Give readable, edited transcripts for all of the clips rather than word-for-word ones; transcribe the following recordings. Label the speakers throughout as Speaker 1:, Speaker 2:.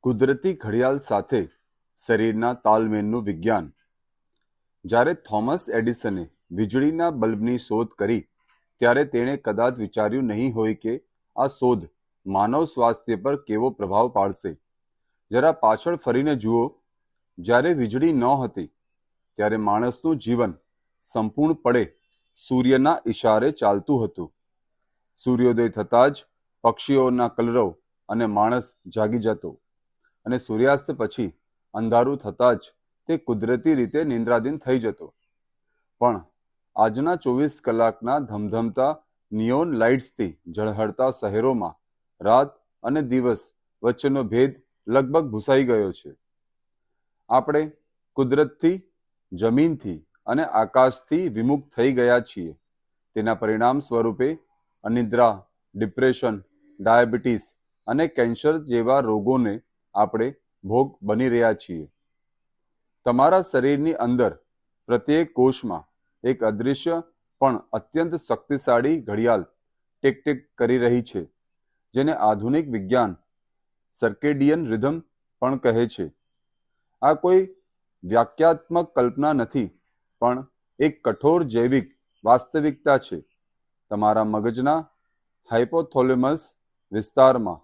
Speaker 1: કુદરતી ઘડિયાળ સાથે શરીરના તાલમેલનું વિજ્ઞાન. જ્યારે થોમસ એડિસને વીજળીના બલ્બની શોધ કરી ત્યારે તેણે કદાચ વિચાર્યું નહીં હોય કે આ શોધ માનવ સ્વાસ્થ્ય પર કેવો પ્રભાવ પાડશે. જરા પાછળ ફરીને જુઓ. જ્યારે વીજળી ન હતી ત્યારે માણસનું જીવન સંપૂર્ણપણે સૂર્યના ઇશારે ચાલતું હતું. સૂર્યોદય થતાં જ પક્ષીઓના કલરવ અને માણસ જાગી જતો અને સૂર્યાસ્ત પછી અંધારું થતાં જ તે કુદરતી રીતે નિંદ્રાધીન થઈ જતો. પણ આજના 24 કલાકના ધમધમતા નિયોન લાઇટ્સથી ઝળહળતા શહેરોમાં રાત અને દિવસ વચ્ચેનો ભેદ લગભગ ભૂસાઈ ગયો છે. આપણે કુદરતથી, જમીનથી અને આકાશથી વિમુખ થઈ ગયા છીએ. તેના પરિણામ સ્વરૂપે અનિદ્રા, ડિપ્રેશન, ડાયાબિટીસ અને કેન્સર જેવા રોગોને આપણે ભોગ બની રહ્યા છીએ. તમારા શરીરની અંદર પ્રત્યેક કોષમાં એક અદૃશ્ય પણ અત્યંત શક્તિશાળી ઘડિયાળ ટીક ટીક કરી રહી છે, જેને આધુનિક વિજ્ઞાન સર્કેડિયન રિધમ પણ કહે છે. આ કોઈ વ્યાખ્યાત્મક કલ્પના નથી, પણ એક કઠોર જૈવિક વાસ્તવિકતા છે. તમારા મગજના હાઇપોથેલેમસ વિસ્તારમાં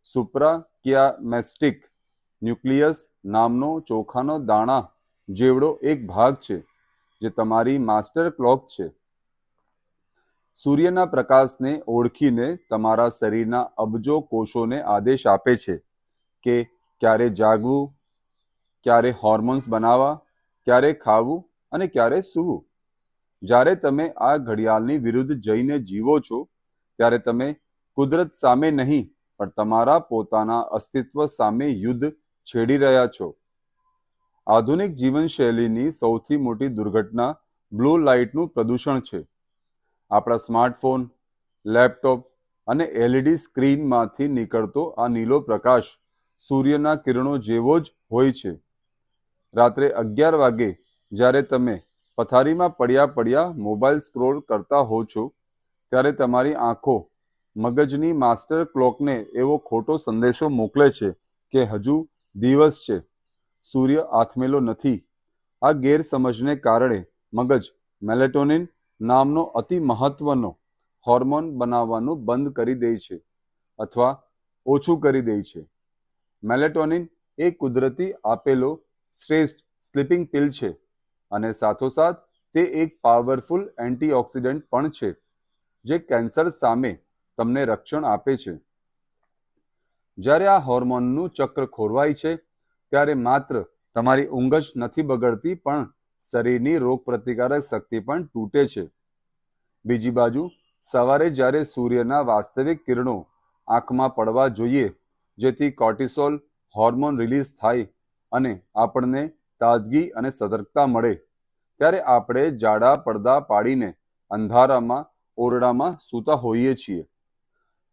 Speaker 1: સુપ્રાકિયામેસ્ટિક ન્યુક્લિયસ નામનો ચોખાનો દાણા જેવડો એક ભાગ છે, જે તમારી માસ્ટર ક્લોક છે. સૂર્યના પ્રકાશને ઓળખીને તમારા શરીરના અબજો કોષોને આદેશ આપે છે કે ક્યારે જાગવું, ક્યારે હોર્મોન્સ બનાવવા, ક્યારે ખાવું અને ક્યારે સૂવું. જ્યારે તમે આ ઘડિયાળની વિરુદ્ધ જઈને જીવો છો ત્યારે તમે કુદરત સામે નહીં, પણ તમારા પોતાના અસ્તિત્વ સામે યુદ્ધ છેડી રહ્યા છો. આધુનિક જીવનશૈલીની સૌથી મોટી દુર્ઘટના બ્લુ લાઇટનું પ્રદૂષણ છે. આપણા સ્માર્ટફોન, લેપટોપ અને એલઈડી સ્ક્રીનમાંથી નીકળતો આ નીલો પ્રકાશ સૂર્યના કિરણો જેવો જ હોય છે. રાત્રે 11 વાગે જ્યારે તમે પથારીમાં પડ્યા મોબાઈલ સ્ક્રોલ કરતા હો છો ત્યારે તમારી આંખો મગજની માસ્ટર ક્લોકને એવો ખોટો સંદેશો મોકલે છે કે હજુ દિવસ છે, સૂર્ય આથમેલો નથી. આ ગેરસમજને કારણે મગજ મેલેટોનિન નામનો અતિ મહત્વનો હોર્મોન બનાવવાનું બંધ કરી દે છે અથવા ઓછું કરી દે છે. મેલેટોનિન એ કુદરતી આપેલો શ્રેષ્ઠ સ્લીપિંગ પિલ છે અને સાથોસાથ તે એક પાવરફુલ એન્ટીઓક્સિડન્ટ પણ છે, જે કેન્સર સામે તમને રક્ષણ આપે છે. જ્યારે આ હોર્મોનનું ચક્ર ખોરવાય છે ત્યારે માત્ર તમારી ઊંઘ જ નથી બગડતી, પણ શરીરની રોગપ્રતિકારક શક્તિ પણ તૂટે છે. બીજી બાજુ સવારે જ્યારે સૂર્યના વાસ્તવિક કિરણો આંખમાં પડવા જોઈએ, જેથી કોર્ટિસોલ હોર્મોન રિલીઝ થાય અને આપણને તાજગી અને સતર્કતા મળે, ત્યારે આપણે જાડા પડદા પાડીને અંધારામાં ઓરડામાં સૂતા હોઈએ છીએ.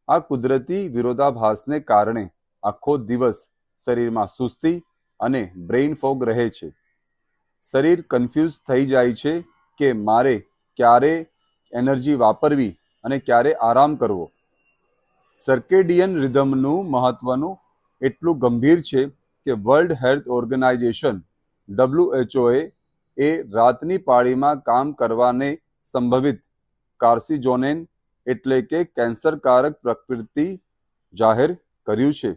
Speaker 1: આ કુદરતી વિરોધાભાસને કારણે આખો દિવસ શરીરમાં સુસ્તી અને બ્રેઇન ફોગ રહે છે. શરીર કન્ફ્યુઝ થઈ જાય છે કે મારે ક્યારે એનર્જી વાપરવી અને ક્યારે આરામ કરવો. સર્કેડિયન રિધમનું મહત્વનું એટલું ગંભીર છે કે વર્લ્ડ હેલ્થ ઓર્ગેનાઇઝેશન WHO એ રાતની પાળીમાં કામ કરવાને સંભવિત કાર્સિનોજેન એટલે કે કેન્સરકારક પ્રકૃતિ જાહેર કર્યું છે.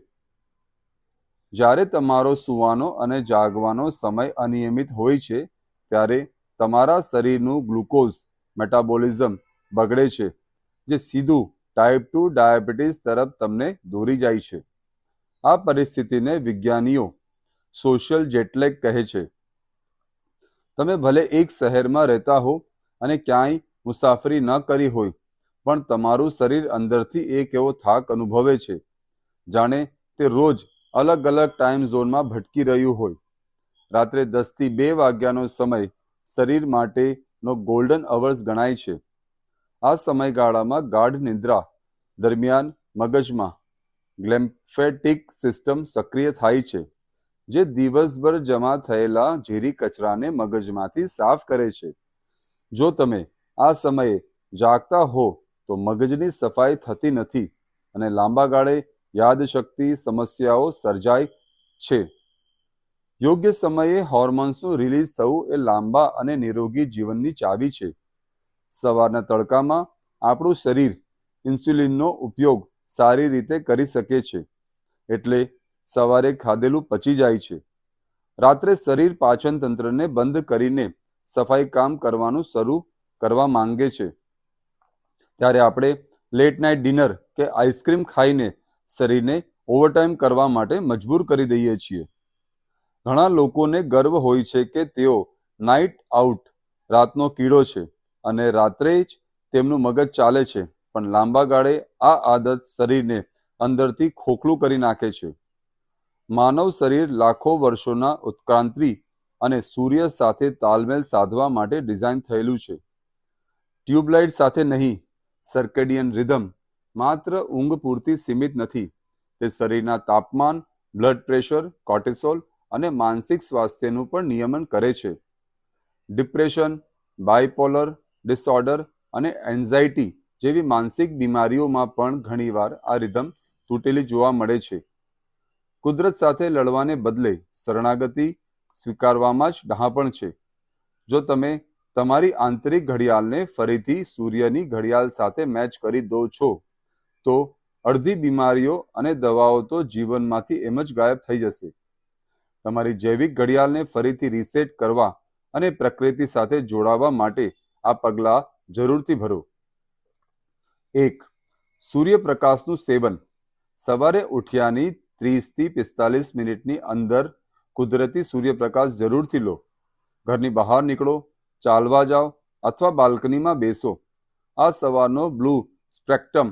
Speaker 1: જ્યારે તમારો સૂવાનો અને જાગવાનો સમય અનિયમિત હોય છે ત્યારે તમારા શરીરનું ગ્લુકોઝ મેટાબોલિઝમ બગડે છે, જે સીધું ટાઈપ 2 ડાયાબિટીસ તરફ તમને દોરી જાય છે. આ પરિસ્થિતિને વિજ્ઞાનીઓ સોશિયલ જેટલેગ કહે છે. તમે ભલે એક શહેરમાં રહેતા હો અને ક્યાંય મુસાફરી ન કરી હોય, પણ તમારું શરીર અંદરથી એક એવો થાક અનુભવે છે, જાણે તે રોજ અલગ અલગ ટાઈમ ઝોનમાં ભટકી રહ્યું હોય. રાત્રે 10 થી 2 વાગ્યાનો સમય શરીર માટેનો ગોલ્ડન અવર્સ ગણાય છે. આ સમયગાળામાં ગાઢ નિદ્રા દરમિયાન મગજમાં ગ્લિમ્ફેટિક સિસ્ટમ સક્રિય થાય છે, જે દિવસભર જમા થયેલા ઝેરી કચરાને મગજમાંથી સાફ કરે છે. જો તમે આ સમયે જાગતા હો તો મગજની સફાઈ થતી નથી અને લાંબા ગાળે યાદશક્તિ સમસ્યાઓ સર્જાય છે. યોગ્ય સમયે હોર્મોન્સનું રિલીઝ થવું એ લાંબા અને નિરોગી જીવનની ચાવી છે. સવારના તડકામાં આપણું શરીર ઇન્સ્યુલિનનો ઉપયોગ સારી રીતે કરી શકે છે, એટલે સવારે ખાધેલું પચી જાય છે. રાત્રે શરીર પાચન તંત્રને બંધ કરીને સફાઈ કામ કરવાનું શરૂ કરવા માંગે છે. ત્યારે આપણે લેટ નાઇટ ડિનર કે આઈસ્ક્રીમ ખાઈને શરીરને ઓવરટાઈમ કરવા માટે મજબૂર કરી દઈએ છીએ. ઘણા લોકોને ગર્વ હોય છે કે તેઓ નાઇટ આઉટ રાતનો કીડો છે અને રાત્રે જ તેમનું મગજ ચાલે છે, પણ લાંબા ગાળે આ આદત શરીરને અંદરથી ખોખલું કરી નાખે છે. માનવ શરીર લાખો વર્ષોના ઉત્ક્રાંતિ અને સૂર્ય સાથે તાલમેલ સાધવા માટે ડિઝાઇન થયેલું છે. ટ્યુબલાઇટ સાથે નહીં. સર્કેડિયન રિધમ માત્ર ઊંઘ પૂરતી સીમિત નથી, તે શરીરના તાપમાન, બ્લડ પ્રેશર, કોર્ટિસોલ અને માનસિક સ્વાસ્થ્યનું પણ નિયમન કરે છે. ડિપ્રેશન, બાયપોલર ડિસઓર્ડર અને એન્ઝાઇટી જેવી માનસિક બીમારીઓમાં પણ ઘણીવાર આ રિધમ તૂટેલી જોવા મળે છે. કુદરત સાથે લડવાને બદલે શરણાગતિ સ્વીકારવામાં જ ડહાપણ છે. જો તમે તમારી આંતરિક ઘડિયાળને ફરીથી સૂર્યની ઘડિયાળ સાથે મેચ કરી દો છો, તો અડધી બીમારીઓ અને દવાઓ તો જીવનમાંથી એમ જ ગાયબ થઈ જશે. તમારી જૈવિક ઘડિયાળને ફરીથી રીસેટ કરવા અને પ્રકૃતિ સાથે જોડાવા માટે આ પગલાં જરૂરથી ભરો. 1. સૂર્યપ્રકાશનું સેવન. સવારે ઉઠ્યાની 30 થી 45 મિનિટની અંદર કુદરતી સૂર્યપ્રકાશ જરૂરથી લો. ઘરની બહાર નીકળો, ચાલવા જાઓ અથવા બાલ્કનીમાં બેસો. આ સવારનો બ્લુ સ્પેક્ટ્રમ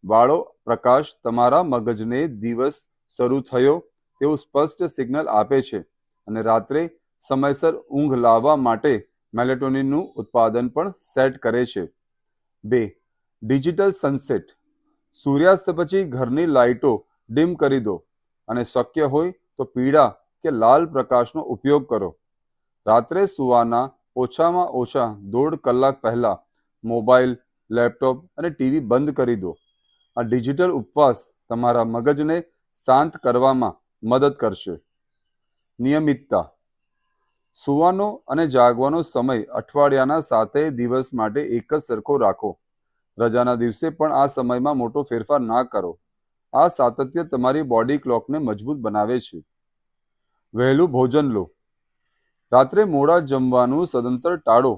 Speaker 1: વાળો પ્રકાશ તમારા મગજને દિવસ શરૂ થયો તેવું સ્પષ્ટ સિગ્નલ આપે છે અને રાત્રે સમયસર ઊંઘ લાવવા માટે મેલેટોનિનનું ઉત્પાદન પણ સેટ કરે છે. 2. Digital sunset. સૂર્યાસ્ત પછી ઘરની લાઇટો ડીમ કરી દો અને શક્ય હોય તો પીળા કે લાલ પ્રકાશનો ઉપયોગ કરો. રાત્રે સૂવાના ઓછામાં ઓછા 1.5 કલાક પહેલા મોબાઈલ, લેપટોપ અને ટીવી બંધ કરી દો. આ ડિજિટલ ઉપવાસ તમારા મગજને શાંત કરવામાં મદદ કરશે. નિયમિતતા. સૂવાનો અને જાગવાનો સમય અઠવાડિયાના 7 દિવસ માટે એક જ સરખો રાખો. રજાના દિવસે પણ આ સમયમાં મોટો ફેરફાર ના કરો. આ સાતત્ય તમારી બોડી ક્લોકને મજબૂત બનાવે છે. વહેલું ભોજન લો. રાત્રે મોડા જમવાનું સદંતર ટાળો.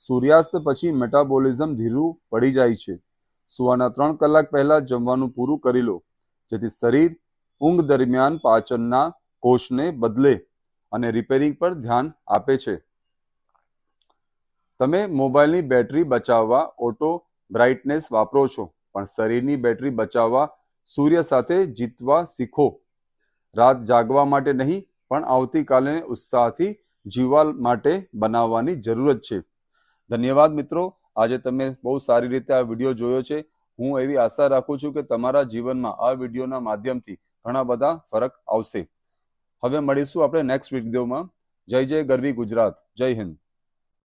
Speaker 1: સૂર્યાસ્ત પછી મેટાબોલિઝમ ધીરું પડી જાય છે. સૂવાના 3 કલાક પહેલા જમવાનું પૂરું કરી લો, જેથી શરીર ઊંઘ દરમિયાન પાચનના કોષને બદલે અને રિપેરિંગ પર ધ્યાન આપે છે. તમે મોબાઈલની બેટરી બચાવવા ઓટો બ્રાઇટનેસ વાપરો છો, પણ શરીરની બેટરી બચાવવા સૂર્ય સાથે જીતવા શીખો. રાત જાગવા માટે નહીં, પણ આવતીકાલે ઉત્સાહથી જીવવા માટે બનાવવાની જરૂરત છે. ધન્યવાદ મિત્રો. આજે તમે બહુ સારી રીતે આ વિડીયો જોયો છે. હું એવી આશા રાખું છું કે તમારા જીવનમાં આ વિડીયોના માધ્યમથી ઘણા બધા ફરક આવશે. હવે મળીશું આપણે નેક્સ્ટ વિડીયોમાં. જય જય ગરવી ગુજરાત. જય હિન્દ.